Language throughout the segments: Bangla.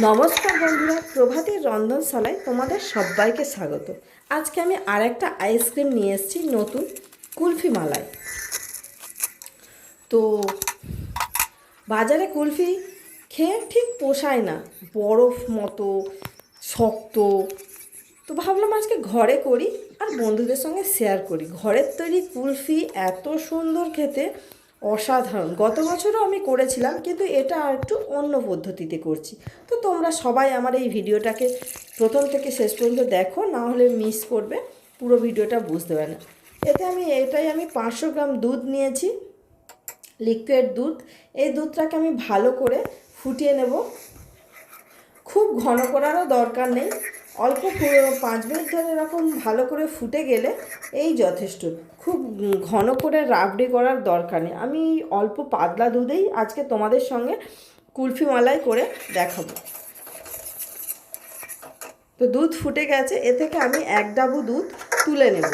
নমস্কার বন্ধুরা, প্রভাতের রন্ধনশালায় তোমাদের সবাইকে স্বাগত। আজকে আমি আর একটা আইসক্রিম নিয়ে এসেছি, নতুন কুলফি মালাই। তো বাজারে কুলফি খেয়ে ঠিক পোষায় না, বরফ মতো শক্ত। তো ভাবলাম আজকে ঘরে করি আর বন্ধুদের সঙ্গে শেয়ার করি। ঘরের তৈরি কুলফি এত সুন্দর খেতে, অসাধারণ। গত বছরও আমি করেছিলাম, কিন্তু এটা আর একটু অন্য পদ্ধতিতে করছি। তো তোমরা সবাই আমার এই ভিডিওটাকে প্রথম থেকে শেষ পর্যন্ত দেখো, না হলে মিস করবে, পুরো ভিডিওটা বুঝতে পারে না। আমি 500 গ্রাম দুধ নিয়েছি, লিকুইড দুধ। এই দুধটাকে আমি ভালো করে ফুটিয়ে নেব। খুব ঘন করারও দরকার নেই, অল্প 5 মিনিট ধরে এরকম ভালো করে ফুটে গেলে এই যথেষ্ট। খুব ঘন করে রাবড়ি করার দরকার নেই। আমি অল্প পাতলা দুধেই আজকে তোমাদের সঙ্গে কুলফি মালাই করে দেখাবো। তো দুধ ফুটে গেছে, এ থেকে আমি 1 ডাবু দুধ তুলে নেব।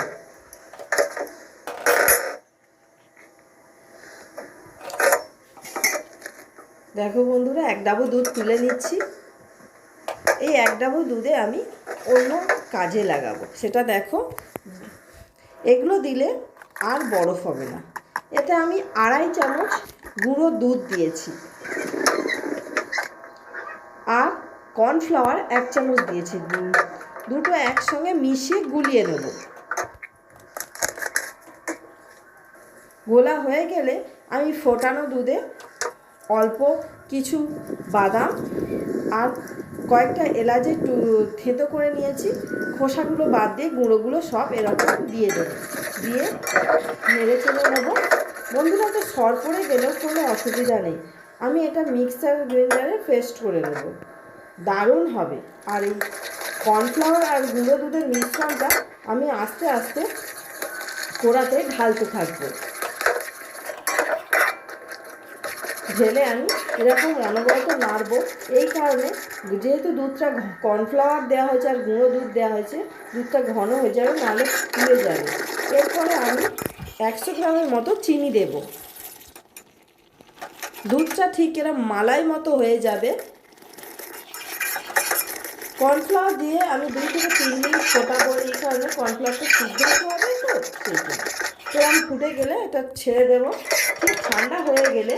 দেখো বন্ধুরা, 1 ডাবু দুধ তুলে নিচ্ছি। এই 1 ডাবু দুধে আমি অন্য কাজে লাগাবো, সেটা দেখো। এগুলো দিলে আর বরফ হবে না। এতে আমি 2.5 চামচ গুঁড়ো দুধ দিয়েছি আর কর্নফ্লাওয়ার 1 চামচ দিয়েছি। দুটো একসঙ্গে মিশিয়ে গুলিয়ে নেব। গোলা হয়ে গেলে আমি ফোটানো দুধে অল্প কিছু বাদাম আর কয়েকটা এলাচি থেঁতো করে নিয়েছি, খোসাগুলো বাদ দিয়ে গুঁড়োগুলো সব এরকম দিয়ে দেবো। দিয়ে নেড়ে চেড়ে নেবো। বন্ধুরা, তো সর পড়ে গেলেও কোনো অসুবিধা নেই, আমি এটা মিক্সার গ্রাইন্ডারে পেস্ট করে নেব। দারুণ হবে। আর এই কর্নফ্লাওয়ার আর গুঁড়ো দুধের মিশ্রণটা আমি আস্তে আস্তে কড়াতে ঢালতে থাকবো। ঢেলে আমি এরকম অনবরত নাড়বো। এই কারণে, যেহেতু দুধটা কর্নফ্লাওয়ার দেওয়া হয়েছে আর গুঁড়ো দুধ দেওয়া হয়েছে, দুধটা ঘন হয়ে যাবে, নাহলে ফুলে যাবে। এরপরে আমি 100 গ্রামের মতো চিনি দেব। দুধটা ঠিক এরকম মালাই মতো হয়ে যাবে। কর্নফ্লাওয়ার দিয়ে আমি 2 থেকে 3 মিনিট ফোটাবো, এই কারণে কর্নফ্লাওয়ারটা সিদ্ধ হতে হবে। তো সেই জন্য এরকম ফুটে গেলে এটা ছেড়ে দেবো। ঠিক ঠান্ডা হয়ে গেলে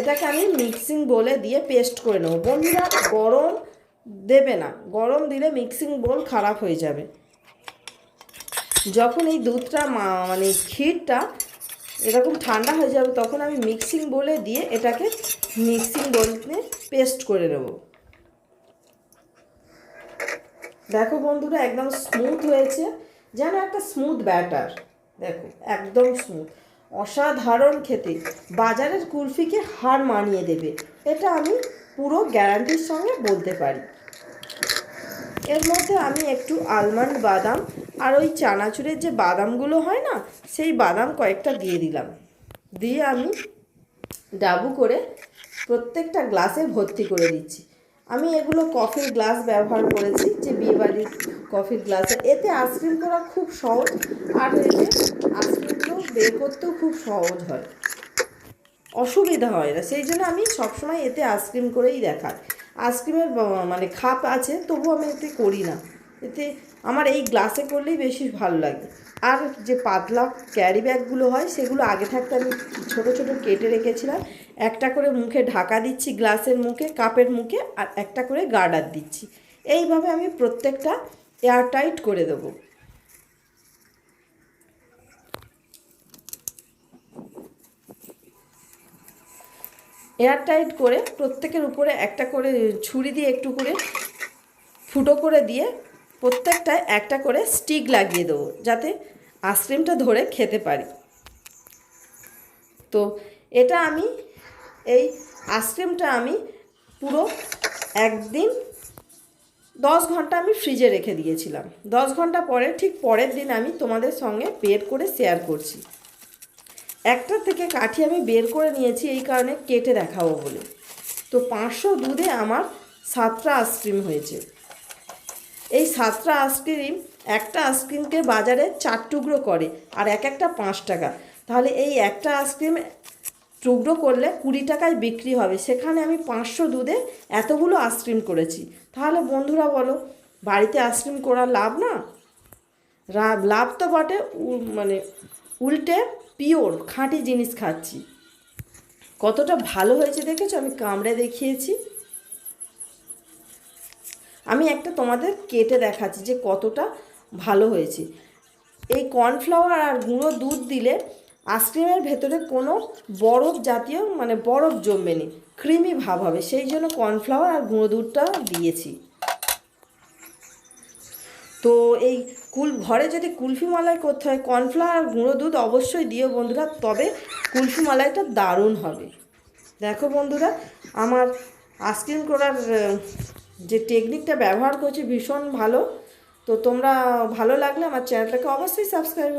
এটাকে আমি মিক্সিং বোলে দিয়ে পেস্ট করে নেব। বন্ধুরা, গরম দেবে না, গরম দিলে মিক্সিং বোল খারাপ হয়ে যাবে। যখন এই দুধটা মানে ক্ষীরটা এরকম ঠান্ডা হয়ে যাবে, তখন আমি মিক্সিং বোলে দিয়ে এটাকে মিক্সিং বোলে পেস্ট করে নেব। দেখো বন্ধুরা, একদম স্মুথ হয়েছে, যেন একটা স্মুথ ব্যাটার। দেখো, একদম স্মুথ, অসাধারণ খেতে। বাজারের কুলফিকে হার মানিয়ে দেবে, এটা আমি পুরো গ্যারান্টির সঙ্গে বলতে পারি। এর মধ্যে আমি একটু আলমন্ড বাদাম আর ওই চানাচুরের যে বাদামগুলো হয় না, সেই বাদাম কয়েকটা দিয়ে দিলাম। দিয়ে আমি ডাবু করে প্রত্যেকটা গ্লাসে ভর্তি করে দিচ্ছি। আমি এগুলো কফির গ্লাস ব্যবহার করেছি, যে বিয়েবাড়ির কফির গ্লাসে। এতে আইসক্রিম করা খুব সহজ, আর এতে আইসক্রিমগুলো বের করতেও খুব সহজ হয়, অসুবিধা হয় না। সেই জন্য আমি সবসময় এতে আইসক্রিম করেই দেখাই। আইসক্রিমের মানে খাপ আছে, তবু আমি এতে করি না। এতে আমার এই গ্লাসে করলেই বেশি ভালো লাগে। আর যে পাতলা ক্যারি ব্যাগগুলো হয়, সেগুলো আগে থাকতে আমি ছোট ছোট কেটে রেখেছিলাম। একটা করে মুখে ঢাকা দিচ্ছি, গ্লাসের মুখে, কাপের মুখে, আর একটা করে গার্ডার দিচ্ছি। এইভাবে আমি প্রত্যেকটা এয়ারটাইট করে দেবো। এয়ারটাইট করে প্রত্যেকের উপরে একটা করে ছুরি দিয়ে একটু করে ফুটো করে দিয়ে প্রত্যেকটায় একটা করে স্টিক লাগিয়ে দেবো, যাতে আইসক্রিমটা ধরে খেতে পারি। তো এটা আমি এই আইসক্রিমটা আমি পুরো একদিন 10 ঘন্টা আমি ফ্রিজে রেখে দিয়েছিলাম। 10 ঘন্টা পরে, ঠিক পরের দিন আমি তোমাদের সঙ্গে বের করে শেয়ার করছি। একটা থেকে কাঠি আমি বের করে নিয়েছি, এই কারণে কেটে দেখাবো বলে। তো 500 দুধে আমার 7টা আইসক্রিম হয়েছে। এই 7টা আইসক্রিম, একটা আইসক্রিমকে বাজারে 4 টুকরো করে, আর এক একটা 5 টাকা। তাহলে এই একটা আইসক্রিম টুকরো করলে 20 টাকায় বিক্রি হবে, সেখানে আমি 500 দুধে এতগুলো আইসক্রিম করেছি। তাহলে বন্ধুরা বলো, বাড়িতে আইসক্রিম করা লাভ না? লাভ তো বটে, মানে উল্টে পিওর খাঁটি জিনিস খাচ্ছি। কতটা ভালো হয়েছে দেখেছো? আমি কামড়ে দেখিয়েছি। আমি একটা তোমাদের কেটে দেখাচ্ছি যে কতটা ভালো হয়েছে। এই কর্নফ্লাওয়ার আর গুঁড়ো দুধ দিলে আইসক্রিমের ভেতরে কোনো বরফ জাতীয় মানে বরফ জমবে না, ক্রিমি ভাব হবে, সেই জন্য কর্নফ্লাওয়ার আর গুঁড়ো দুধটা দিয়েছি। তো এই ঘরে যদি কুলফি মালাই করতে হয়, কর্নফ্লাওয়ার আর গুঁড়ো দুধ অবশ্যই দিও বন্ধুরা, তবে কুলফি মালাইটা দারুণ হবে। দেখো বন্ধুরা, আমার আইসক্রিম করার যে টেকনিকটা ব্যবহার করছি ভীষণ ভালো। তো তোমরা ভালো লাগলে আমার চ্যানেলটাকে অবশ্যই সাবস্ক্রাইব